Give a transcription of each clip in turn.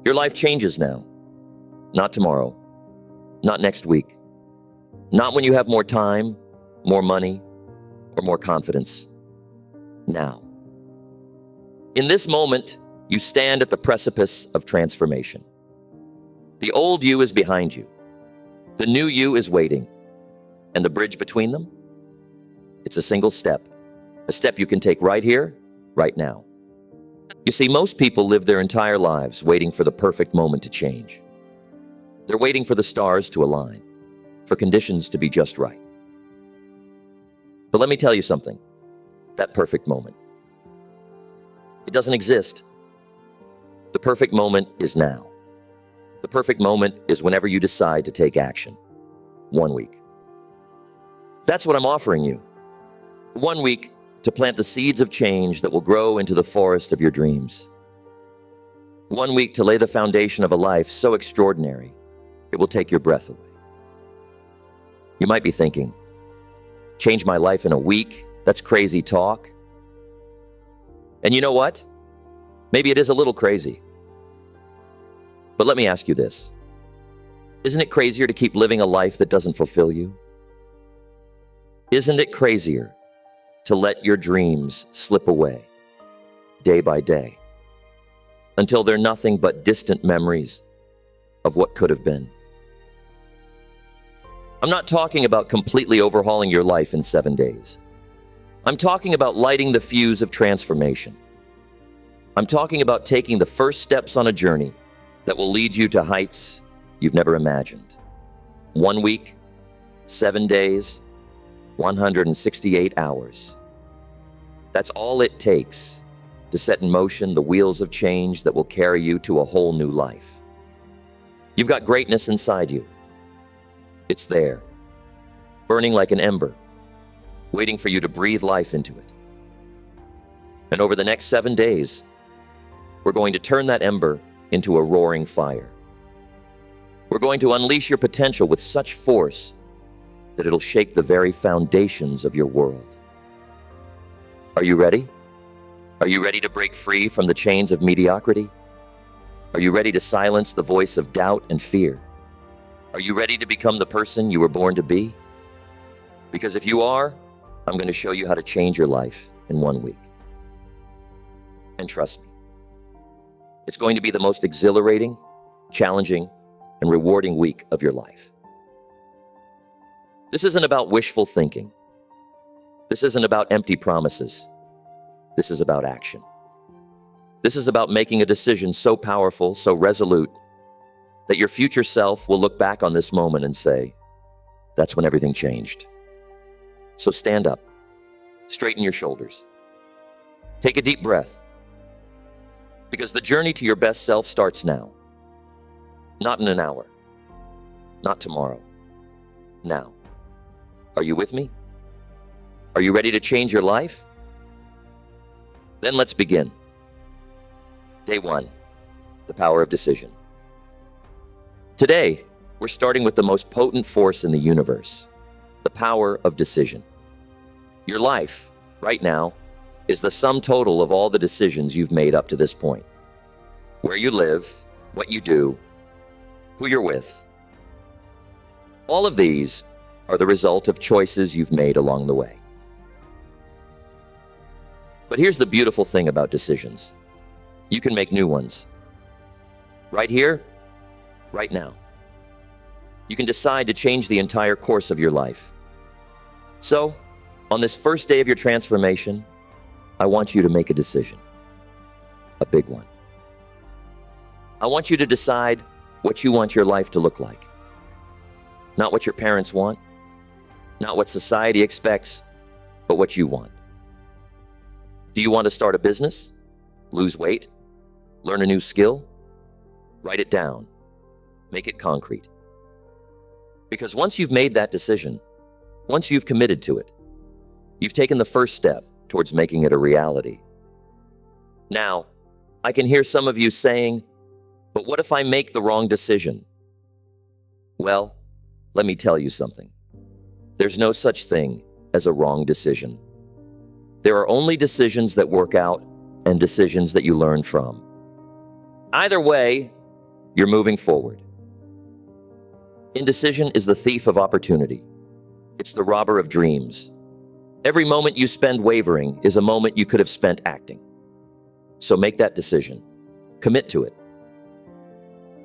Your life changes now. Not tomorrow. Not next week. Not when you have more time, more money, or more confidence. Now. In this moment, you stand at the precipice of transformation. The old you is behind you. The new you is waiting. And the bridge between them? It's a single step. A step you can take right here, right now. You see, most people live their entire lives waiting for the perfect moment to change. They're waiting for the stars to align, for conditions to be just right. But let me tell you something. That perfect moment. It doesn't exist. The perfect moment is now. The perfect moment is whenever you decide to take action. 1 week. That's what I'm offering you. 1 week to plant the seeds of change that will grow into the forest of your dreams. 1 week to lay the foundation of a life so extraordinary, it will take your breath away. You might be thinking, change my life in a week? That's crazy talk. And you know what? Maybe it is a little crazy. But let me ask you this. Isn't it crazier to keep living a life that doesn't fulfill you? Isn't it crazier to let your dreams slip away day by day until they're nothing but distant memories of what could have been? I'm not talking about completely overhauling your life in 7 days. I'm talking about lighting the fuse of transformation. I'm talking about taking the first steps on a journey that will lead you to heights you've never imagined. 1 week, 7 days, 168 hours. That's all it takes to set in motion the wheels of change that will carry you to a whole new life. You've got greatness inside you. It's there, burning like an ember, waiting for you to breathe life into it. And over the next 7 days, we're going to turn that ember into a roaring fire. We're going to unleash your potential with such force that it'll shake the very foundations of your world. Are you ready? Are you ready to break free from the chains of mediocrity? Are you ready to silence the voice of doubt and fear? Are you ready to become the person you were born to be? Because if you are, I'm going to show you how to change your life in 1 week. And trust me, it's going to be the most exhilarating, challenging, and rewarding week of your life. This isn't about wishful thinking. This isn't about empty promises. This is about action. This is about making a decision so powerful, so resolute, that your future self will look back on this moment and say, that's when everything changed. So stand up, straighten your shoulders, take a deep breath, because the journey to your best self starts now. Not in an hour, not tomorrow, now. Are you with me? Are you ready to change your life? Then let's begin. Day 1, the power of decision. Today, we're starting with the most potent force in the universe, the power of decision. Your life, right now, is the sum total of all the decisions you've made up to this point. Where you live, what you do, who you're with. All of these are the result of choices you've made along the way. But here's the beautiful thing about decisions. You can make new ones. Right here, right now. You can decide to change the entire course of your life. So, on this first day of your transformation, I want you to make a decision. A big one. I want you to decide what you want your life to look like. Not what your parents want, not what society expects, but what you want. Do you want to start a business? Lose weight? Learn a new skill? Write it down. Make it concrete. Because once you've made that decision, once you've committed to it, you've taken the first step towards making it a reality. Now, I can hear some of you saying, but what if I make the wrong decision? Well, let me tell you something. There's no such thing as a wrong decision. There are only decisions that work out and decisions that you learn from. Either way, you're moving forward. Indecision is the thief of opportunity. It's the robber of dreams. Every moment you spend wavering is a moment you could have spent acting. So make that decision. Commit to it.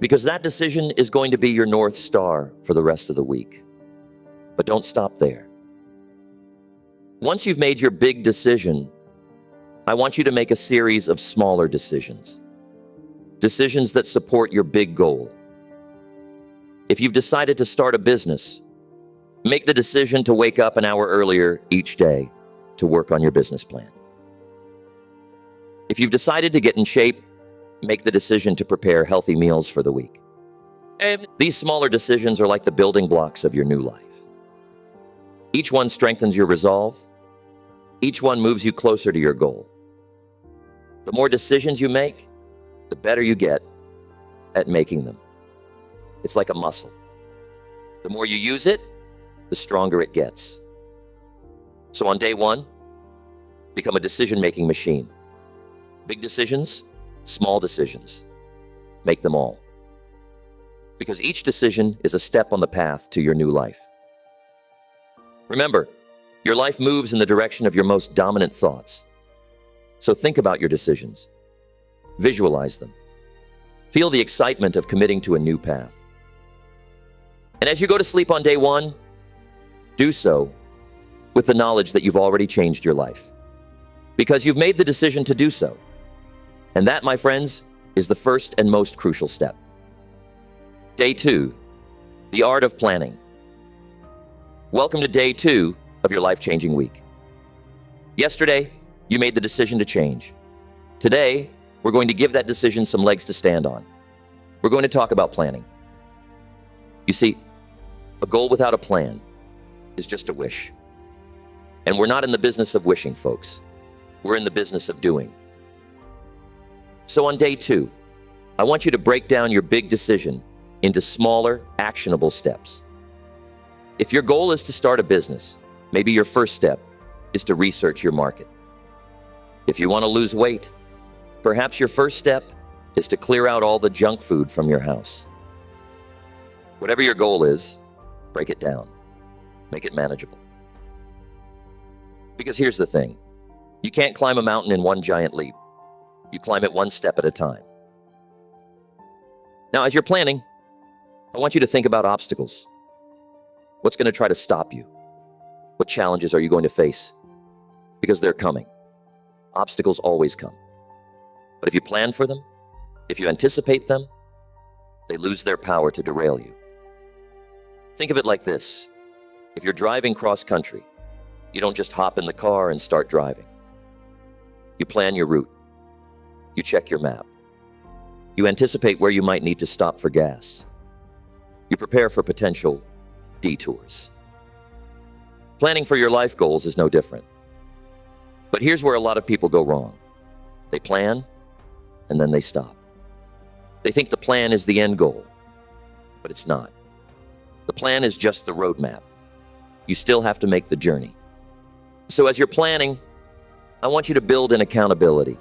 Because that decision is going to be your North Star for the rest of the week. But don't stop there. Once you've made your big decision, I want you to make a series of smaller decisions. Decisions that support your big goal. If you've decided to start a business, make the decision to wake up an hour earlier each day to work on your business plan. If you've decided to get in shape, make the decision to prepare healthy meals for the week. And these smaller decisions are like the building blocks of your new life. Each one strengthens your resolve. Each one moves you closer to your goal. The more decisions you make, the better you get at making them. It's like a muscle. The more you use it, the stronger it gets. So on day one, become a decision-making machine. Big decisions, small decisions. Make them all. Because each decision is a step on the path to your new life. Remember, your life moves in the direction of your most dominant thoughts. So think about your decisions. Visualize them. Feel the excitement of committing to a new path. And as you go to sleep on day one, do so with the knowledge that you've already changed your life. Because you've made the decision to do so. And that, my friends, is the first and most crucial step. Day 2, the art of planning. Welcome to day 2 of your life-changing week. Yesterday, you made the decision to change. Today, we're going to give that decision some legs to stand on. We're going to talk about planning. You see, a goal without a plan is just a wish. And we're not in the business of wishing, folks. We're in the business of doing. So on day 2, I want you to break down your big decision into smaller, actionable steps. If your goal is to start a business, maybe your first step is to research your market. If you want to lose weight, perhaps your first step is to clear out all the junk food from your house. Whatever your goal is, break it down. Make it manageable. Because here's the thing. You can't climb a mountain in one giant leap. You climb it one step at a time. Now, as you're planning, I want you to think about obstacles. What's going to try to stop you? What challenges are you going to face? Because they're coming. Obstacles always come. But if you plan for them, if you anticipate them, they lose their power to derail you. Think of it like this. If you're driving cross-country, you don't just hop in the car and start driving. You plan your route. You check your map. You anticipate where you might need to stop for gas. You prepare for potential detours. Planning for your life goals is no different. But here's where a lot of people go wrong. They plan, and then they stop. They think the plan is the end goal, but it's not. The plan is just the roadmap. You still have to make the journey. So as you're planning, I want you to build in accountability.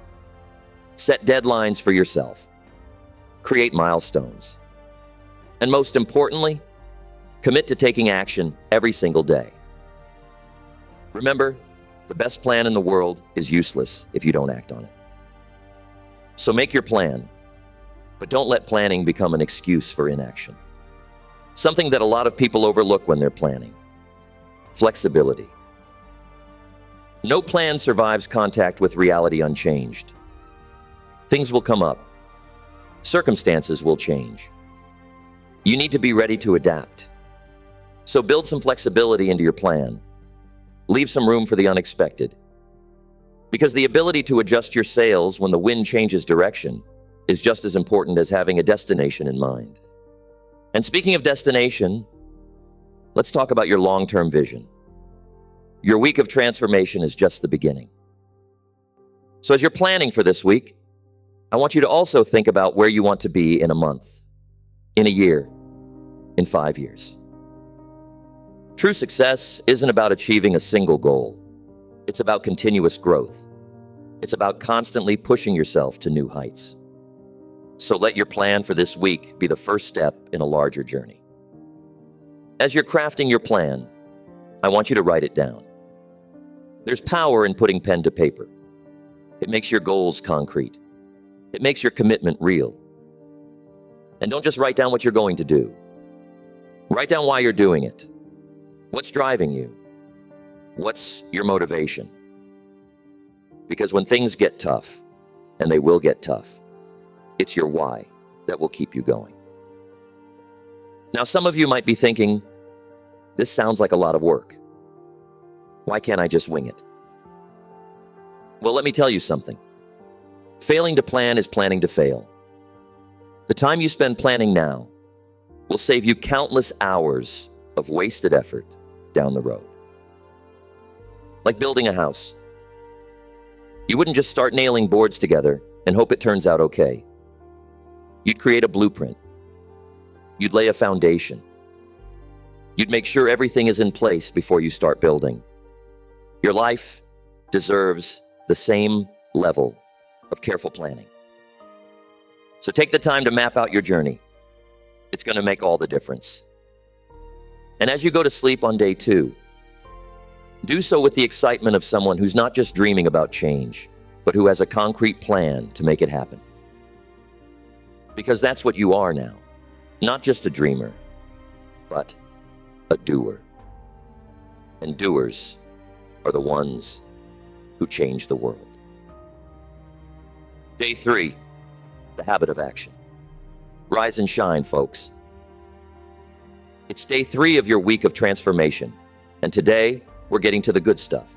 Set deadlines for yourself. Create milestones. And most importantly, commit to taking action every single day. Remember, the best plan in the world is useless if you don't act on it. So make your plan, but don't let planning become an excuse for inaction. Something that a lot of people overlook when they're planning. Flexibility. No plan survives contact with reality unchanged. Things will come up. Circumstances will change. You need to be ready to adapt. So build some flexibility into your plan. Leave some room for the unexpected. Because the ability to adjust your sails when the wind changes direction is just as important as having a destination in mind. And speaking of destination, let's talk about your long-term vision. Your week of transformation is just the beginning. So as you're planning for this week, I want you to also think about where you want to be in a month, in a year, in 5 years. True success isn't about achieving a single goal. It's about continuous growth. It's about constantly pushing yourself to new heights. So let your plan for this week be the first step in a larger journey. As you're crafting your plan, I want you to write it down. There's power in putting pen to paper. It makes your goals concrete. It makes your commitment real. And don't just write down what you're going to do. Write down why you're doing it. What's driving you? What's your motivation? Because when things get tough, and they will get tough, it's your why that will keep you going. Now, some of you might be thinking, this sounds like a lot of work. Why can't I just wing it? Well, let me tell you something. Failing to plan is planning to fail. The time you spend planning now will save you countless hours of wasted effort down the road. Like building a house. You wouldn't just start nailing boards together and hope it turns out okay. You'd create a blueprint. You'd lay a foundation. You'd make sure everything is in place before you start building. Your life deserves the same level of careful planning. So take the time to map out your journey. It's going to make all the difference. And as you go to sleep on day 2, do so with the excitement of someone who's not just dreaming about change, but who has a concrete plan to make it happen. Because that's what you are now. Not just a dreamer, but a doer. And doers are the ones who change the world. Day 3, the habit of action. Rise and shine, folks. It's day 3 of your week of transformation, and today we're getting to the good stuff.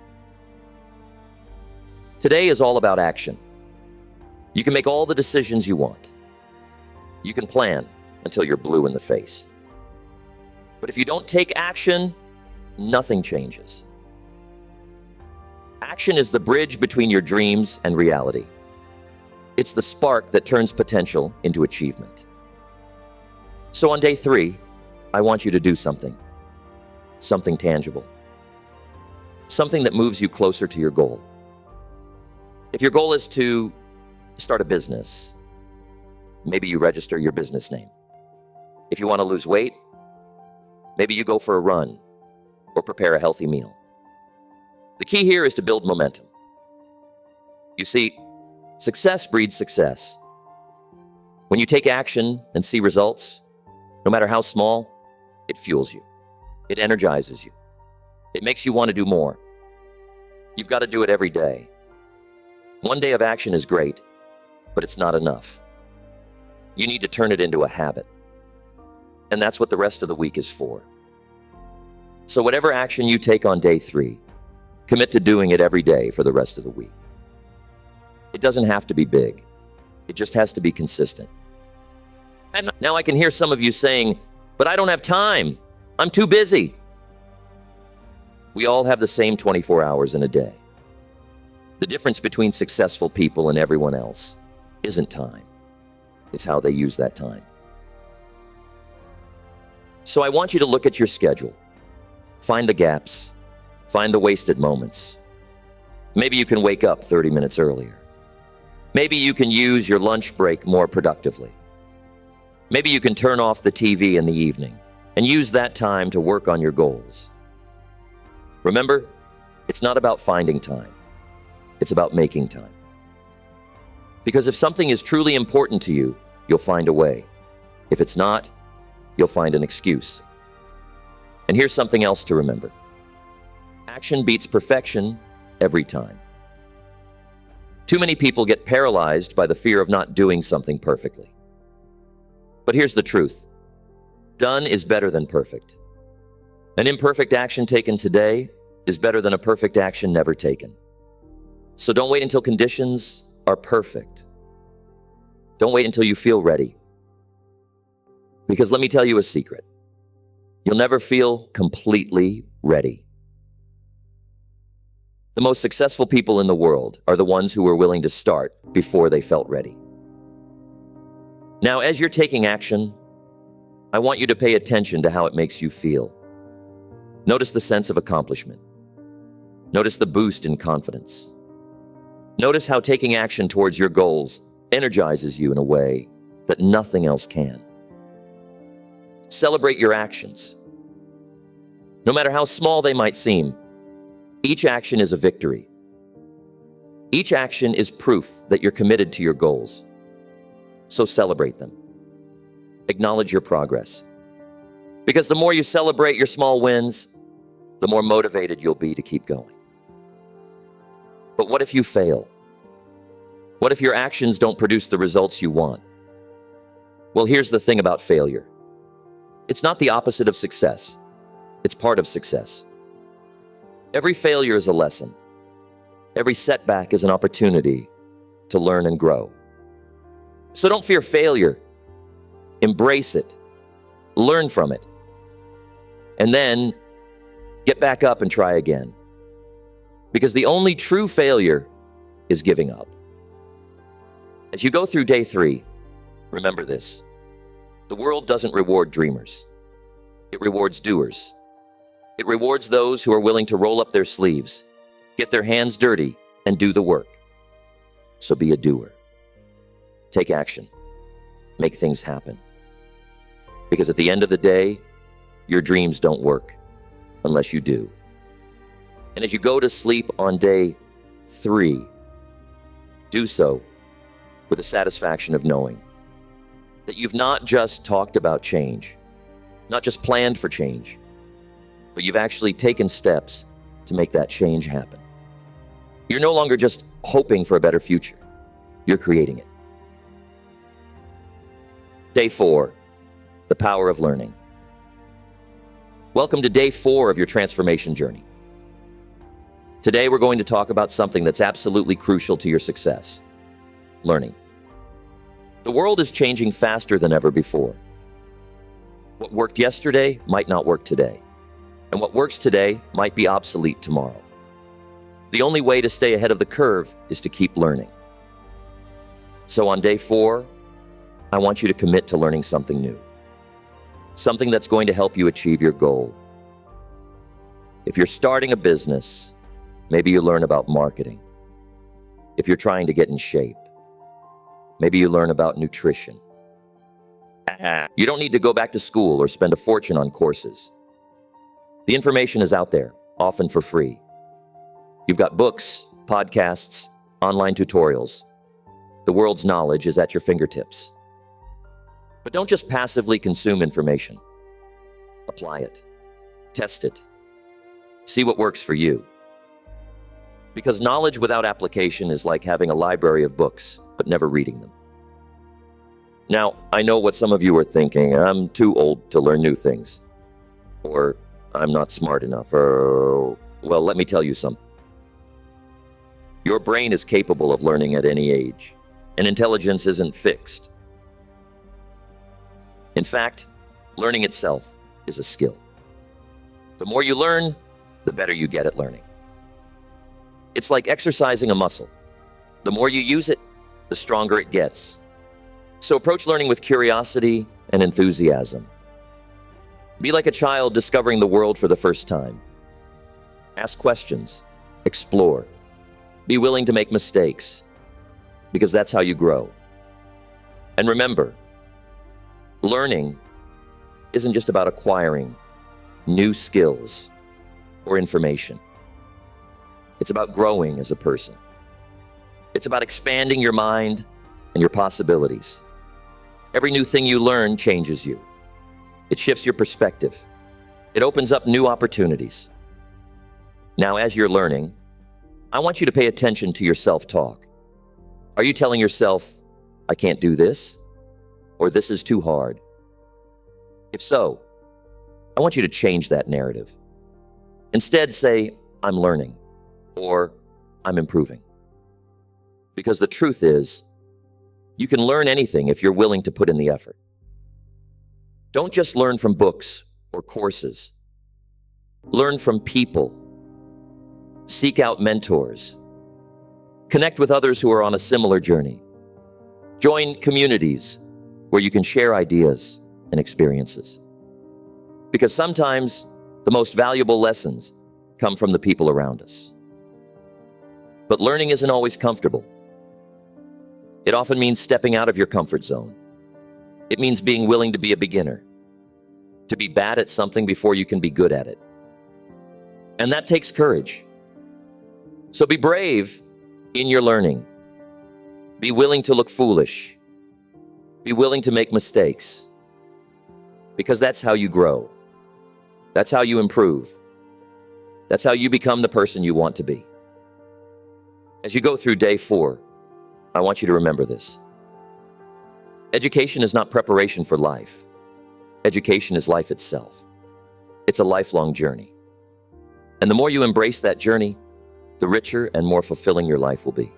Today is all about action. You can make all the decisions you want. You can plan until you're blue in the face. But if you don't take action, nothing changes. Action is the bridge between your dreams and reality. It's the spark that turns potential into achievement. So on day 3, I want you to do something. Something tangible. Something that moves you closer to your goal. If your goal is to start a business, maybe you register your business name. If you want to lose weight, maybe you go for a run or prepare a healthy meal. The key here is to build momentum. You see, success breeds success. When you take action and see results, no matter how small, it fuels you. It energizes you. It makes you want to do more. You've got to do it every day. One day of action is great, but it's not enough. You need to turn it into a habit. And that's what the rest of the week is for. So whatever action you take on day 3, commit to doing it every day for the rest of the week. It doesn't have to be big. It just has to be consistent. And now I can hear some of you saying, but I don't have time. I'm too busy. We all have the same 24 hours in a day. The difference between successful people and everyone else isn't time. It's how they use that time. So I want you to look at your schedule. Find the gaps. Find the wasted moments. Maybe you can wake up 30 minutes earlier. Maybe you can use your lunch break more productively. Maybe you can turn off the TV in the evening and use that time to work on your goals. Remember, it's not about finding time. It's about making time. Because if something is truly important to you, you'll find a way. If it's not, you'll find an excuse. And here's something else to remember. Action beats perfection every time. Too many people get paralyzed by the fear of not doing something perfectly. But here's the truth. Done is better than perfect. An imperfect action taken today is better than a perfect action never taken. So don't wait until conditions are perfect. Don't wait until you feel ready. Because let me tell you a secret. You'll never feel completely ready. The most successful people in the world are the ones who were willing to start before they felt ready. Now, as you're taking action, I want you to pay attention to how it makes you feel. Notice the sense of accomplishment. Notice the boost in confidence. Notice how taking action towards your goals energizes you in a way that nothing else can. Celebrate your actions. No matter how small they might seem, each action is a victory. Each action is proof that you're committed to your goals. So celebrate them. Acknowledge your progress. Because the more you celebrate your small wins, the more motivated you'll be to keep going. But what if you fail? What if your actions don't produce the results you want? Well, here's the thing about failure. It's not the opposite of success. It's part of success. Every failure is a lesson. Every setback is an opportunity to learn and grow. So don't fear failure. Embrace it. Learn from it. And then get back up and try again. Because the only true failure is giving up. As you go through day 3, remember this. The world doesn't reward dreamers. It rewards doers. It rewards those who are willing to roll up their sleeves, get their hands dirty, and do the work. So be a doer. Take action. Make things happen. Because at the end of the day, your dreams don't work unless you do. And as you go to sleep on day 3, do so with the satisfaction of knowing that you've not just talked about change, not just planned for change, but you've actually taken steps to make that change happen. You're no longer just hoping for a better future. You're creating it. Day 4, the power of learning. Welcome to day 4 of your transformation journey. Today, we're going to talk about something that's absolutely crucial to your success: learning. The world is changing faster than ever before. What worked yesterday might not work today, and what works today might be obsolete tomorrow. The only way to stay ahead of the curve is to keep learning. So on day 4, I want you to commit to learning something new, something that's going to help you achieve your goal. If you're starting a business, maybe you learn about marketing. If you're trying to get in shape, maybe you learn about nutrition. You don't need to go back to school or spend a fortune on courses. The information is out there, often for free. You've got books, podcasts, online tutorials. The world's knowledge is at your fingertips. But don't just passively consume information. Apply it. Test it. See what works for you. Because knowledge without application is like having a library of books, but never reading them. Now, I know what some of you are thinking. I'm too old to learn new things. Or I'm not smart enough. Or, well, let me tell you something. Your brain is capable of learning at any age, and intelligence isn't fixed. In fact, learning itself is a skill. The more you learn, the better you get at learning. It's like exercising a muscle. The more you use it, the stronger it gets. So approach learning with curiosity and enthusiasm. Be like a child discovering the world for the first time. Ask questions. Explore. Be willing to make mistakes, because that's how you grow. And remember, learning isn't just about acquiring new skills or information. It's about growing as a person. It's about expanding your mind and your possibilities. Every new thing you learn changes you. It shifts your perspective. It opens up new opportunities. Now, as you're learning, I want you to pay attention to your self-talk. Are you telling yourself, I can't do this? Or this is too hard? If so, I want you to change that narrative. Instead, say, I'm learning, or I'm improving. Because the truth is, you can learn anything if you're willing to put in the effort. Don't just learn from books or courses. Learn from people. Seek out mentors. Connect with others who are on a similar journey. Join communities where you can share ideas and experiences. Because sometimes the most valuable lessons come from the people around us. But learning isn't always comfortable. It often means stepping out of your comfort zone, It means being willing to be a beginner, to be bad at something before you can be good at it. And that takes courage. So be brave in your learning. Be willing to look foolish. Be willing to make mistakes. Because that's how you grow. That's how you improve. That's how you become the person you want to be. As you go through day 4, I want you to remember this. Education is not preparation for life. Education is life itself. It's a lifelong journey. And the more you embrace that journey, the richer and more fulfilling your life will be.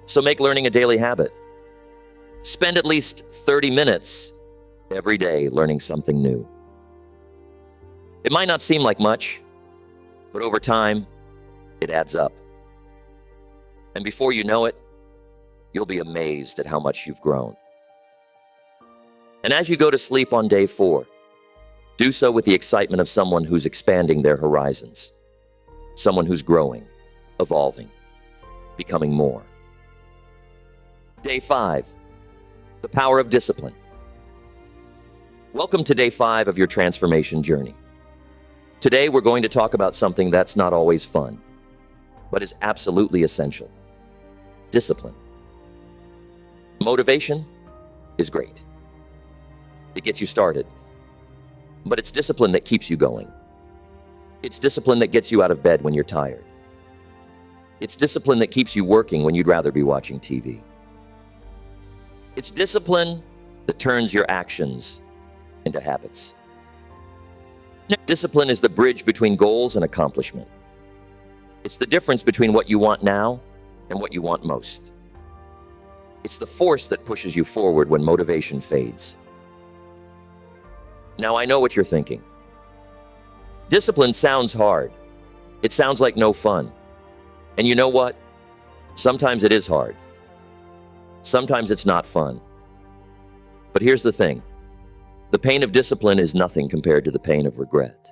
So make learning a daily habit. Spend at least 30 minutes every day learning something new. It might not seem like much, but over time, it adds up. And before you know it, you'll be amazed at how much you've grown. And as you go to sleep on day 4, do so with the excitement of someone who's expanding their horizons, someone who's growing, evolving, becoming more. Day 5, the power of discipline. Welcome to day 5 of your transformation journey. Today, we're going to talk about something that's not always fun, but is absolutely essential. Discipline. Motivation is great. It gets you started. But it's discipline that keeps you going. It's discipline that gets you out of bed when you're tired. It's discipline that keeps you working when you'd rather be watching TV. It's discipline that turns your actions into habits. Discipline is the bridge between goals and accomplishment. It's the difference between what you want now and what you want most. It's the force that pushes you forward when motivation fades. Now, I know what you're thinking. Discipline sounds hard. It sounds like no fun. And you know what? Sometimes it is hard. Sometimes it's not fun. But here's the thing. The pain of discipline is nothing compared to the pain of regret.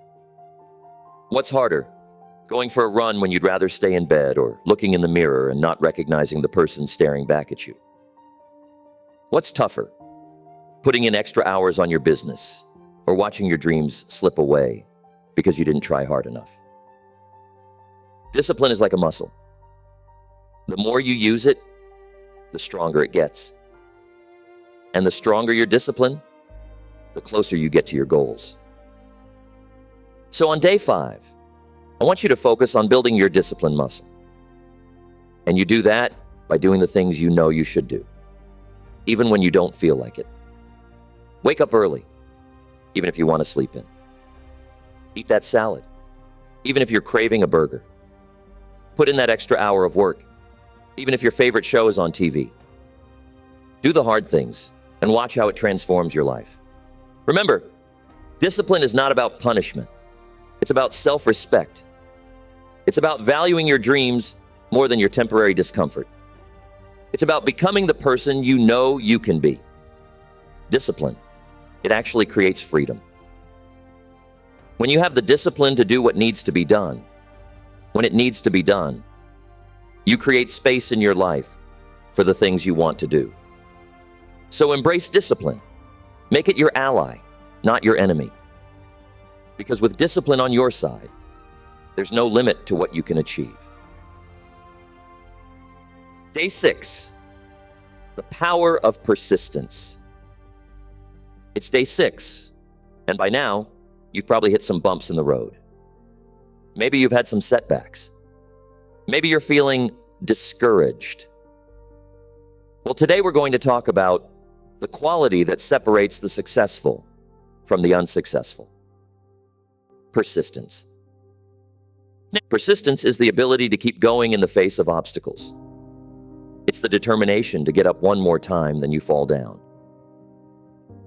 What's harder? Going for a run when you'd rather stay in bed, or looking in the mirror and not recognizing the person staring back at you? What's tougher? Putting in extra hours on your business, or watching your dreams slip away because you didn't try hard enough? Discipline is like a muscle. The more you use it, the stronger it gets. And the stronger your discipline, the closer you get to your goals. So on day 5, I want you to focus on building your discipline muscle. And you do that by doing the things you know you should do, even when you don't feel like it. Wake up early, even if you want to sleep in. Eat that salad, even if you're craving a burger. Put in that extra hour of work, even if your favorite show is on TV. Do the hard things and watch how it transforms your life. Remember, discipline is not about punishment. It's about self-respect. It's about valuing your dreams more than your temporary discomfort. It's about becoming the person you know you can be. Discipline, it actually creates freedom. When you have the discipline to do what needs to be done, when it needs to be done, you create space in your life for the things you want to do. So embrace discipline. Make it your ally, not your enemy. Because with discipline on your side, there's no limit to what you can achieve. Day 6, the power of persistence. It's day 6, and by now, you've probably hit some bumps in the road. Maybe you've had some setbacks. Maybe you're feeling discouraged. Well, today we're going to talk about the quality that separates the successful from the unsuccessful. Persistence. Persistence is the ability to keep going in the face of obstacles. It's the determination to get up one more time than you fall down.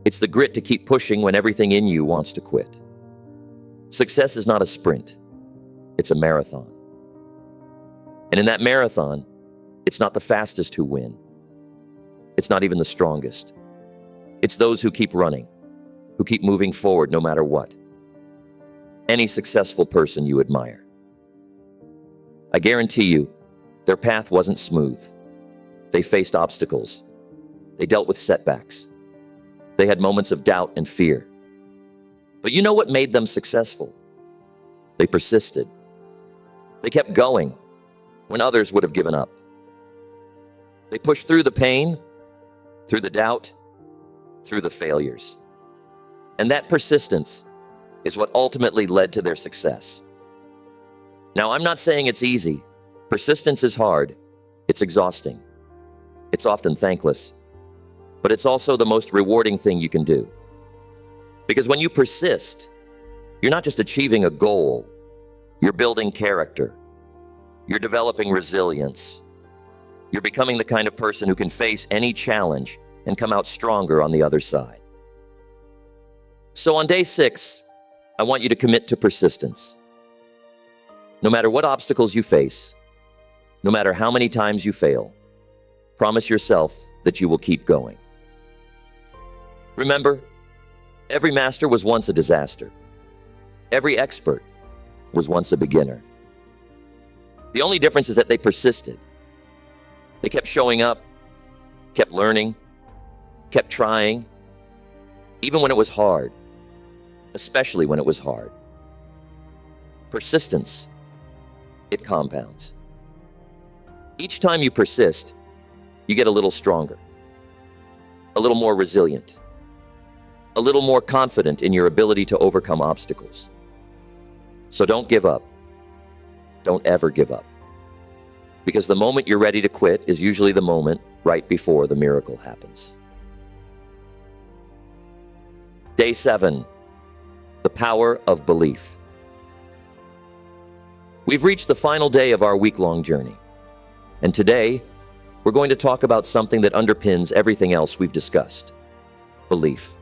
It's the grit to keep pushing when everything in you wants to quit. Success is not a sprint. It's a marathon. And in that marathon, it's not the fastest who win. It's not even the strongest. It's those who keep running, who keep moving forward no matter what. Any successful person you admire. I guarantee you, their path wasn't smooth. They faced obstacles. They dealt with setbacks. They had moments of doubt and fear. But you know what made them successful? They persisted. They kept going when others would have given up. They pushed through the pain, through the doubt, through the failures. And that persistence is what ultimately led to their success. Now, I'm not saying it's easy. Persistence is hard. It's exhausting. It's often thankless. But it's also the most rewarding thing you can do. Because when you persist, you're not just achieving a goal. You're building character. You're developing resilience. You're becoming the kind of person who can face any challenge and come out stronger on the other side. So on day 6, I want you to commit to persistence. No matter what obstacles you face, no matter how many times you fail, promise yourself that you will keep going. Remember, every master was once a disaster. Every expert was once a beginner. The only difference is that they persisted. They kept showing up, kept learning, kept trying, even when it was hard, especially when it was hard. Persistence, it compounds. Each time you persist, you get a little stronger, a little more resilient, a little more confident in your ability to overcome obstacles. So don't give up. Don't ever give up. Because the moment you're ready to quit is usually the moment right before the miracle happens. Day 7, the power of belief. We've reached the final day of our week-long journey. And today, we're going to talk about something that underpins everything else we've discussed: belief.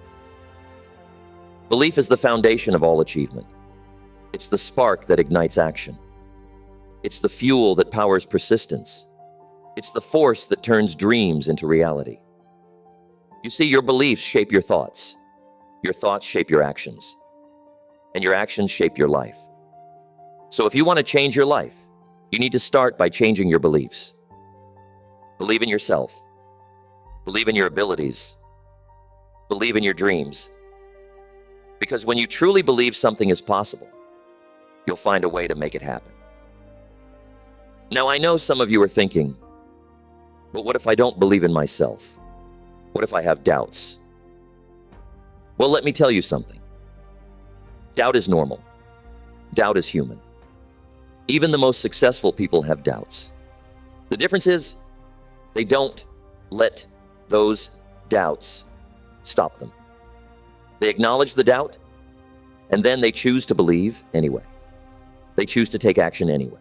Belief is the foundation of all achievement. It's the spark that ignites action. It's the fuel that powers persistence. It's the force that turns dreams into reality. You see, your beliefs shape your thoughts shape your actions, and your actions shape your life. So if you want to change your life, you need to start by changing your beliefs. Believe in yourself. Believe in your abilities. Believe in your dreams. Because when you truly believe something is possible, you'll find a way to make it happen. Now, I know some of you are thinking, but what if I don't believe in myself? What if I have doubts? Well, let me tell you something. Doubt is normal. Doubt is human. Even the most successful people have doubts. The difference is, they don't let those doubts stop them. They acknowledge the doubt, and then they choose to believe anyway. They choose to take action anyway.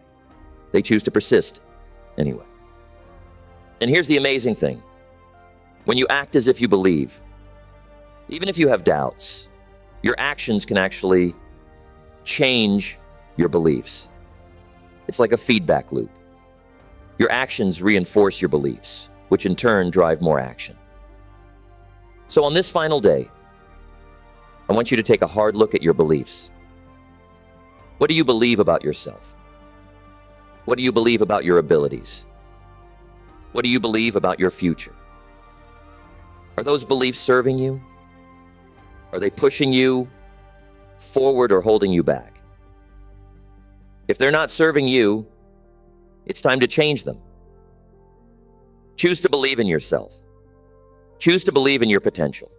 They choose to persist anyway. And here's the amazing thing. When you act as if you believe, even if you have doubts, your actions can actually change your beliefs. It's like a feedback loop. Your actions reinforce your beliefs, which in turn drive more action. So on this final day, I want you to take a hard look at your beliefs. What do you believe about yourself? What do you believe about your abilities? What do you believe about your future? Are those beliefs serving you? Are they pushing you forward or holding you back? If they're not serving you, it's time to change them. Choose to believe in yourself. Choose to believe in your potential.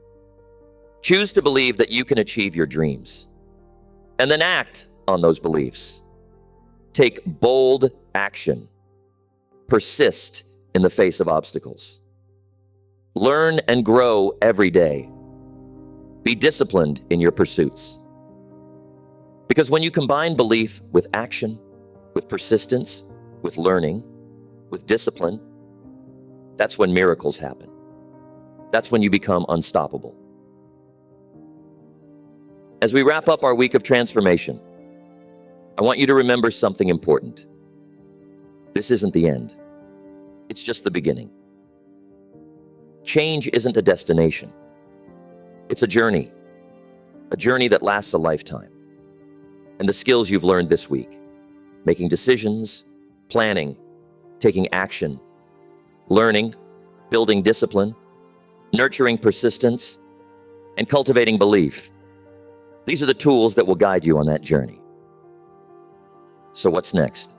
Choose to believe that you can achieve your dreams. And then act on those beliefs. Take bold action. Persist in the face of obstacles. Learn and grow every day. Be disciplined in your pursuits. Because when you combine belief with action, with persistence, with learning, with discipline, that's when miracles happen. That's when you become unstoppable. As we wrap up our week of transformation, I want you to remember something important. This isn't the end. It's just the beginning. Change isn't a destination. It's a journey that lasts a lifetime. And the skills you've learned this week, making decisions, planning, taking action, learning, building discipline, nurturing persistence, and cultivating belief. These are the tools that will guide you on that journey. So what's next?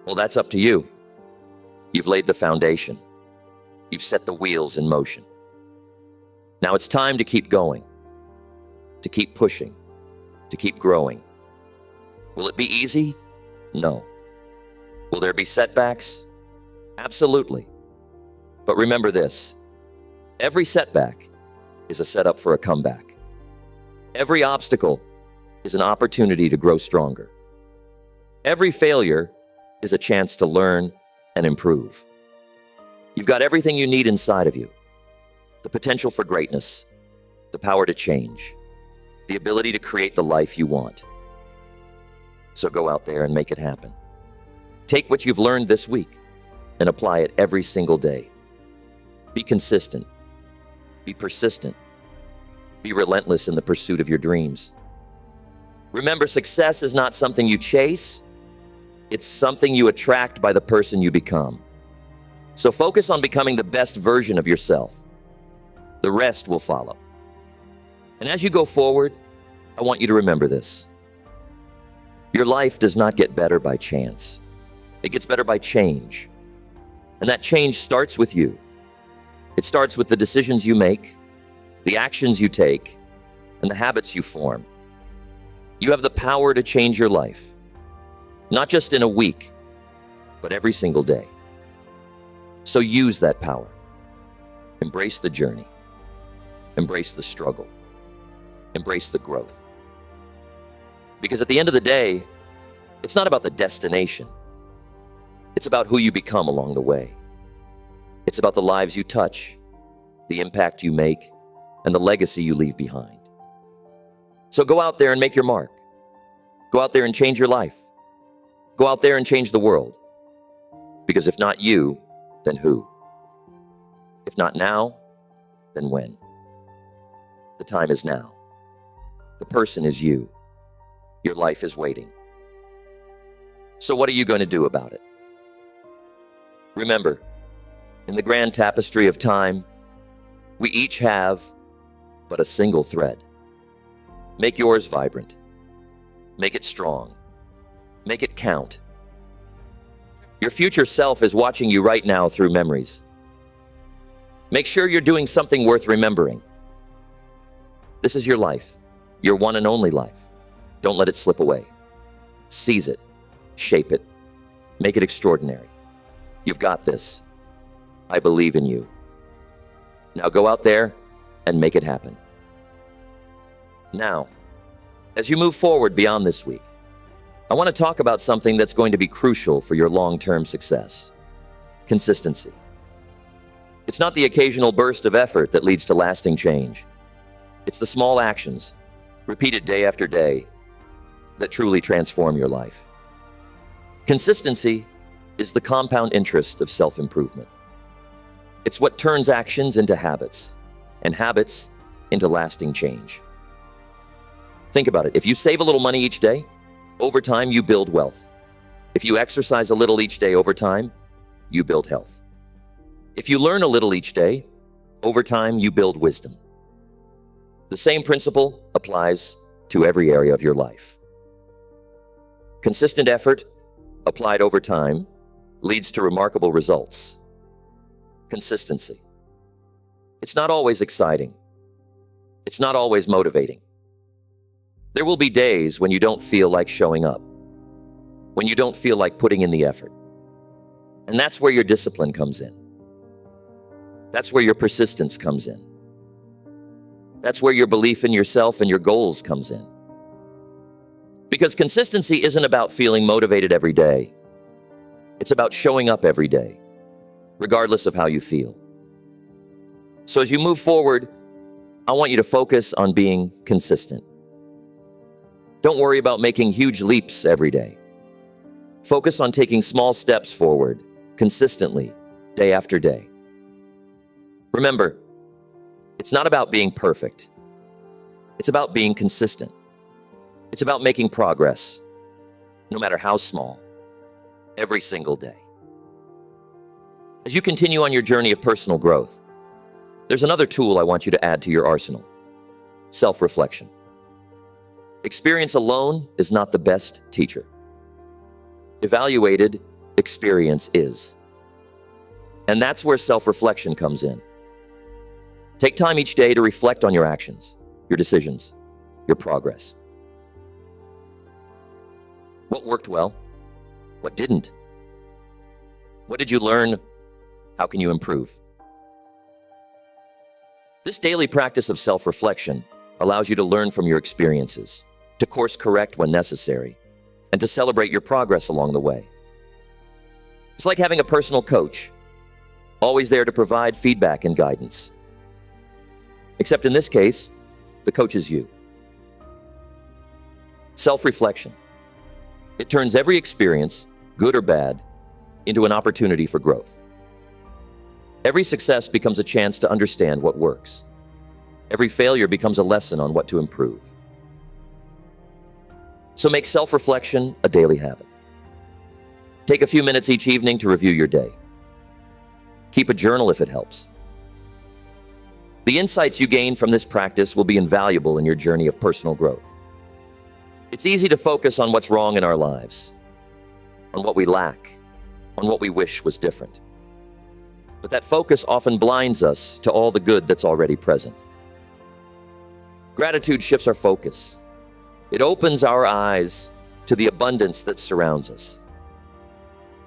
Well, that's up to you. You've laid the foundation. You've set the wheels in motion. Now it's time to keep going, to keep pushing, to keep growing. Will it be easy? No. Will there be setbacks? Absolutely. But remember this, every setback is a setup for a comeback. Every obstacle is an opportunity to grow stronger. Every failure is a chance to learn and improve. You've got everything you need inside of you. The potential for greatness, the power to change, the ability to create the life you want. So go out there and make it happen. Take what you've learned this week and apply it every single day. Be consistent. Be persistent. Be relentless in the pursuit of your dreams. Remember, success is not something you chase. It's something you attract by the person you become. So focus on becoming the best version of yourself. The rest will follow. And as you go forward, I want you to remember this. Your life does not get better by chance. It gets better by change. And that change starts with you. It starts with the decisions you make, the actions you take, and the habits you form. You have the power to change your life, not just in a week, but every single day. So use that power. Embrace the journey. Embrace the struggle. Embrace the growth. Because at the end of the day, it's not about the destination. It's about who you become along the way. It's about the lives you touch, the impact you make, and the legacy you leave behind. So go out there and make your mark. Go out there and change your life. Go out there and change the world. Because if not you, then who? If not now, then when? The time is now. The person is you. Your life is waiting. So what are you going to do about it? Remember, in the grand tapestry of time, we each have but a single thread. Make yours vibrant. Make it strong. Make it count. Your future self is watching you right now through memories. Make sure you're doing something worth remembering. This is your life, your one and only life. Don't let it slip away. Seize it, shape it, make it extraordinary. You've got this. I believe in you. Now go out there and make it happen. Now, as you move forward beyond this week, I want to talk about something that's going to be crucial for your long-term success. Consistency. It's not the occasional burst of effort that leads to lasting change. It's the small actions, repeated day after day, that truly transform your life. Consistency is the compound interest of self-improvement. It's what turns actions into habits, and habits into lasting change. Think about it. If you save a little money each day, over time you build wealth. If you exercise a little each day, over time, you build health. If you learn a little each day, over time you build wisdom. The same principle applies to every area of your life. Consistent effort, applied over time, leads to remarkable results. Consistency. It's not always exciting. It's not always motivating. There will be days when you don't feel like showing up, when you don't feel like putting in the effort. And that's where your discipline comes in. That's where your persistence comes in. That's where your belief in yourself and your goals comes in. Because consistency isn't about feeling motivated every day. It's about showing up every day, regardless of how you feel. So as you move forward, I want you to focus on being consistent. Don't worry about making huge leaps every day. Focus on taking small steps forward, consistently, day after day. Remember, it's not about being perfect. It's about being consistent. It's about making progress, no matter how small, every single day. As you continue on your journey of personal growth, There's another tool I want you to add to your arsenal: self-reflection. Experience alone is not the best teacher. Evaluated experience is. And that's where self-reflection comes in. Take time each day to reflect on your actions, your decisions, your progress. What worked well? What didn't? What did you learn? How can you improve? This daily practice of self-reflection allows you to learn from your experiences, to course correct when necessary, and to celebrate your progress along the way. It's like having a personal coach, always there to provide feedback and guidance. Except in this case, the coach is you. Self-reflection. It turns every experience, good or bad, into an opportunity for growth. Every success becomes a chance to understand what works. Every failure becomes a lesson on what to improve. So make self-reflection a daily habit. Take a few minutes each evening to review your day. Keep a journal if it helps. The insights you gain from this practice will be invaluable in your journey of personal growth. It's easy to focus on what's wrong in our lives, on what we lack, on what we wish was different. But that focus often blinds us to all the good that's already present. Gratitude shifts our focus. It opens our eyes to the abundance that surrounds us.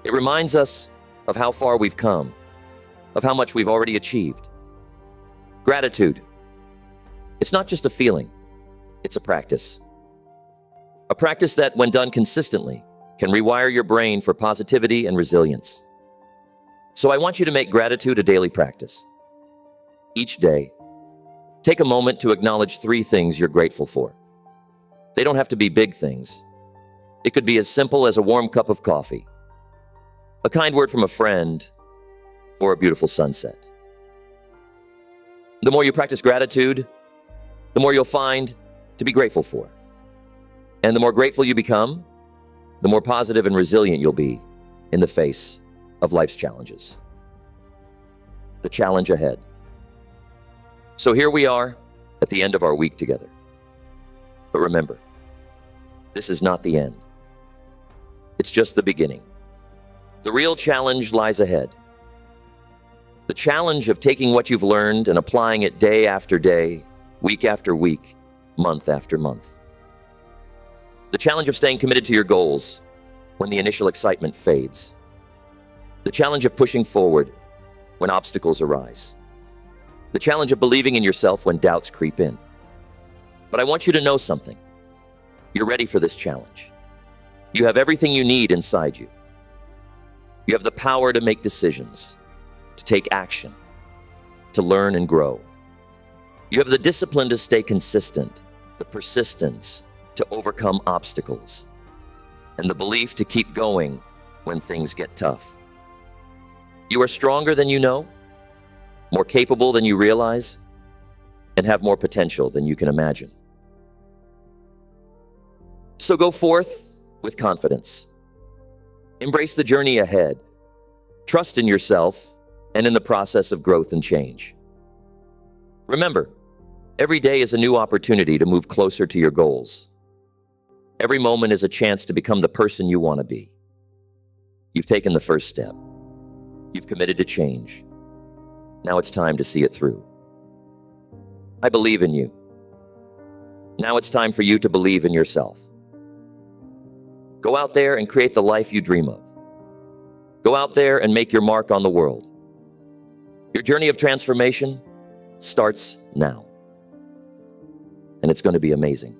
It reminds us of how far we've come, of how much we've already achieved. Gratitude. It's not just a feeling, it's a practice. A practice that, when done consistently, can rewire your brain for positivity and resilience. So I want you to make gratitude a daily practice. Each day, take a moment to acknowledge 3 things you're grateful for. They don't have to be big things. It could be as simple as a warm cup of coffee, a kind word from a friend, or a beautiful sunset. The more you practice gratitude, the more you'll find to be grateful for. And the more grateful you become, the more positive and resilient you'll be in the face of life's challenges. The challenge ahead. So here we are at the end of our week together. But remember, this is not the end. It's just the beginning. The real challenge lies ahead. The challenge of taking what you've learned and applying it day after day, week after week, month after month. The challenge of staying committed to your goals when the initial excitement fades. The challenge of pushing forward when obstacles arise. The challenge of believing in yourself when doubts creep in. But I want you to know something. You're ready for this challenge. You have everything you need inside you. You have the power to make decisions, to take action, to learn and grow. You have the discipline to stay consistent, the persistence to overcome obstacles, and the belief to keep going when things get tough. You are stronger than you know, more capable than you realize, and have more potential than you can imagine. So go forth with confidence. Embrace the journey ahead. Trust in yourself and in the process of growth and change. Remember, every day is a new opportunity to move closer to your goals. Every moment is a chance to become the person you want to be. You've taken the first step. You've committed to change. Now it's time to see it through. I believe in you. Now it's time for you to believe in yourself. Go out there and create the life you dream of. Go out there and make your mark on the world. Your journey of transformation starts now. And it's going to be amazing.